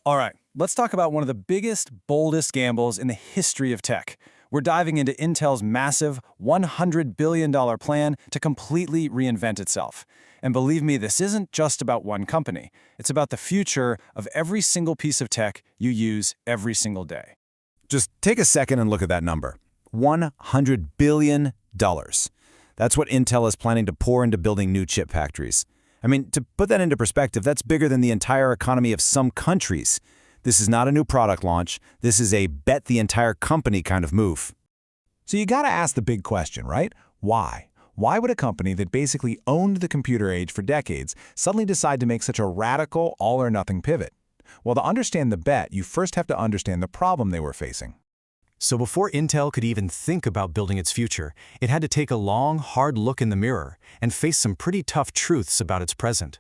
All right, let's talk about one of the biggest, boldest gambles in the history of tech. We're diving into Intel's massive $100 billion plan to completely reinvent itself. And believe me, this isn't just about one company. It's about the future of every single piece of tech you use every single day. Just take a second and look at that number. $100 billion. That's what Intel is planning to pour into building new chip factories. I mean, to put that into perspective, that's bigger than the entire economy of some countries. This is not a new product launch. This is a bet the entire company kind of move. So you gotta ask the big question, right? Why? Why would a company that basically owned the computer age for decades suddenly decide to make such a radical all-or-nothing pivot? Well, to understand the bet, you first have to understand the problem they were facing. So before Intel could even think about building its future, it had to take a long, hard look in the mirror and face some pretty tough truths about its present.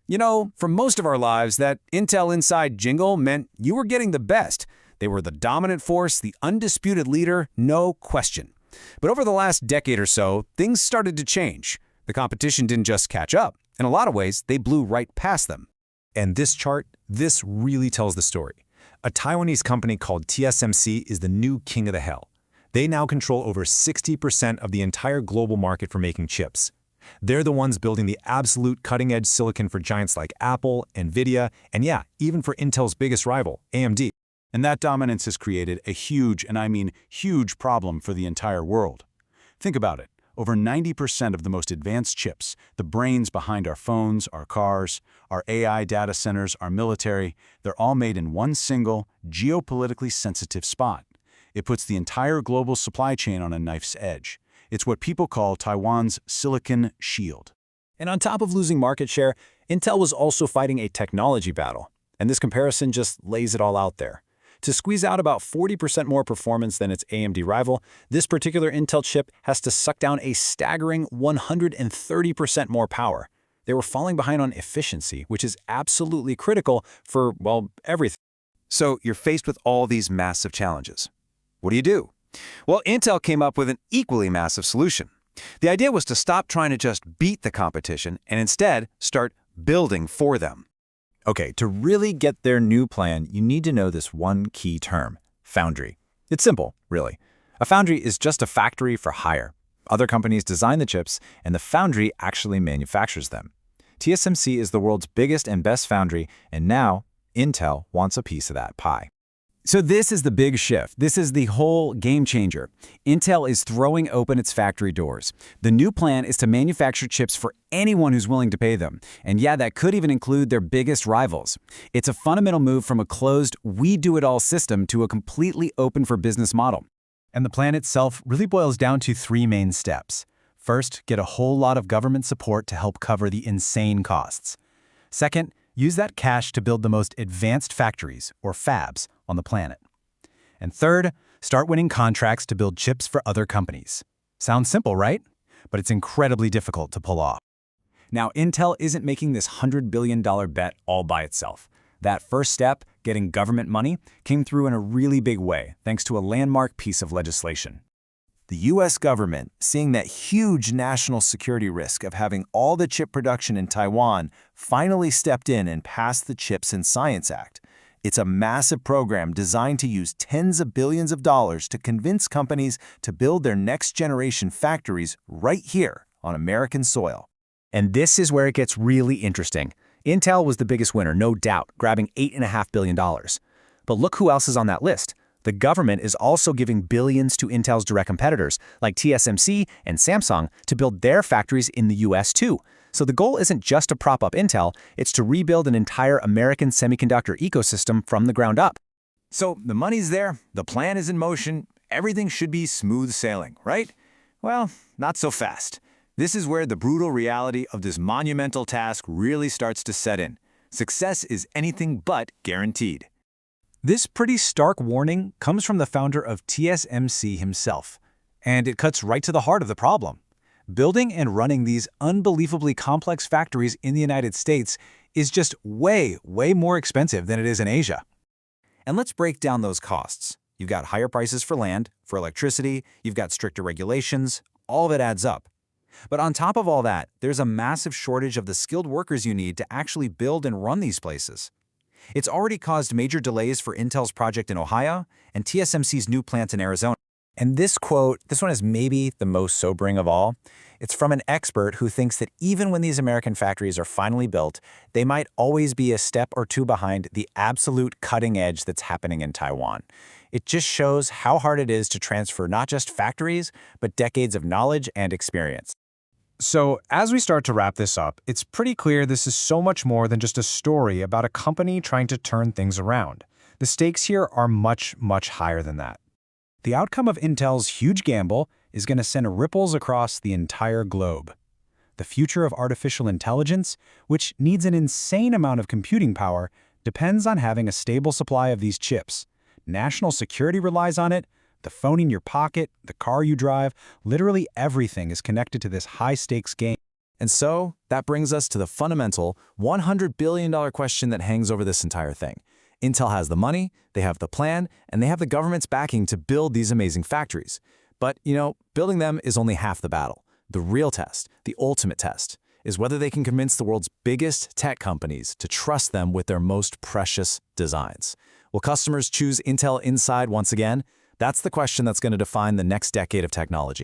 You know, for most of our lives, that Intel Inside jingle meant you were getting the best. They were the dominant force, the undisputed leader, no question. But over the last decade or so, things started to change. The competition didn't just catch up. In a lot of ways, they blew right past them. And this chart, this really tells the story. A Taiwanese company called TSMC is the new king of the hill. They now control over 60% of the entire global market for making chips. They're the ones building the absolute cutting-edge silicon for giants like Apple, Nvidia, and yeah, even for Intel's biggest rival, AMD. And that dominance has created a huge, and I mean huge, problem for the entire world. Think about it. Over 90% of the most advanced chips, the brains behind our phones, our cars, our AI data centers, our military, they're all made in one single, geopolitically sensitive spot. It puts the entire global supply chain on a knife's edge. It's what people call Taiwan's silicon shield. And on top of losing market share, Intel was also fighting a technology battle. And this comparison just lays it all out there. To squeeze out about 40% more performance than its AMD rival, this particular Intel chip has to suck down a staggering 130% more power. They were falling behind on efficiency, which is absolutely critical for, well, everything. So you're faced with all these massive challenges. What do? Well, Intel came up with an equally massive solution. The idea was to stop trying to just beat the competition and instead start building for them. Okay, to really get their new plan, you need to know this one key term, foundry. It's simple, really. A foundry is just a factory for hire. Other companies design the chips, and the foundry actually manufactures them. TSMC is the world's biggest and best foundry, and now Intel wants a piece of that pie. So this is the big shift. This is the whole game changer. Intel is throwing open its factory doors. The new plan is to manufacture chips for anyone who's willing to pay them. And yeah, that could even include their biggest rivals. It's a fundamental move from a closed, we-do-it-all system to a completely open-for-business model. And the plan itself really boils down to three main steps. First, get a whole lot of government support to help cover the insane costs. Second, use that cash to build the most advanced factories, or fabs, on the planet. And third, start winning contracts to build chips for other companies. Sounds simple, right? But it's incredibly difficult to pull off. Now, Intel isn't making this $100 billion bet all by itself. That first step, getting government money, came through in a really big way, thanks to a landmark piece of legislation. The U.S. government, seeing that huge national security risk of having all the chip production in Taiwan, finally stepped in and passed the CHIPS and Science Act. It's a massive program designed to use tens of billions of dollars to convince companies to build their next-generation factories right here on American soil. And this is where it gets really interesting. Intel was the biggest winner, no doubt, grabbing $8.5 billion. But look who else is on that list. The government is also giving billions to Intel's direct competitors, like TSMC and Samsung, to build their factories in the US too. So the goal isn't just to prop up Intel, it's to rebuild an entire American semiconductor ecosystem from the ground up. So the money's there, the plan is in motion, everything should be smooth sailing, right? Well, not so fast. This is where the brutal reality of this monumental task really starts to set in. Success is anything but guaranteed. This pretty stark warning comes from the founder of TSMC himself, and it cuts right to the heart of the problem. Building and running these unbelievably complex factories in the United States is just way more expensive than it is in Asia. And let's break down those costs. You've got higher prices for land, for electricity, you've got stricter regulations, all of it adds up. But on top of all that, there's a massive shortage of the skilled workers you need to actually build and run these places. It's already caused major delays for Intel's project in Ohio and TSMC's new plant in Arizona. And this quote, this one is maybe the most sobering of all. It's from an expert who thinks that even when these American factories are finally built, they might always be a step or two behind the absolute cutting edge that's happening in Taiwan. It just shows how hard it is to transfer not just factories, but decades of knowledge and experience. So, as we start to wrap this up, it's pretty clear this is so much more than just a story about a company trying to turn things around. The stakes here are much, much higher than that. The outcome of Intel's huge gamble is going to send ripples across the entire globe. The future of artificial intelligence, which needs an insane amount of computing power, depends on having a stable supply of these chips. National security relies on it. The phone in your pocket, the car you drive, literally everything is connected to this high-stakes game. And so, that brings us to the fundamental $100 billion question that hangs over this entire thing. Intel has the money, they have the plan, and they have the government's backing to build these amazing factories. But, building them is only half the battle. The real test, the ultimate test, is whether they can convince the world's biggest tech companies to trust them with their most precious designs. Will customers choose Intel inside once again? That's the question that's going to define the next decade of technology.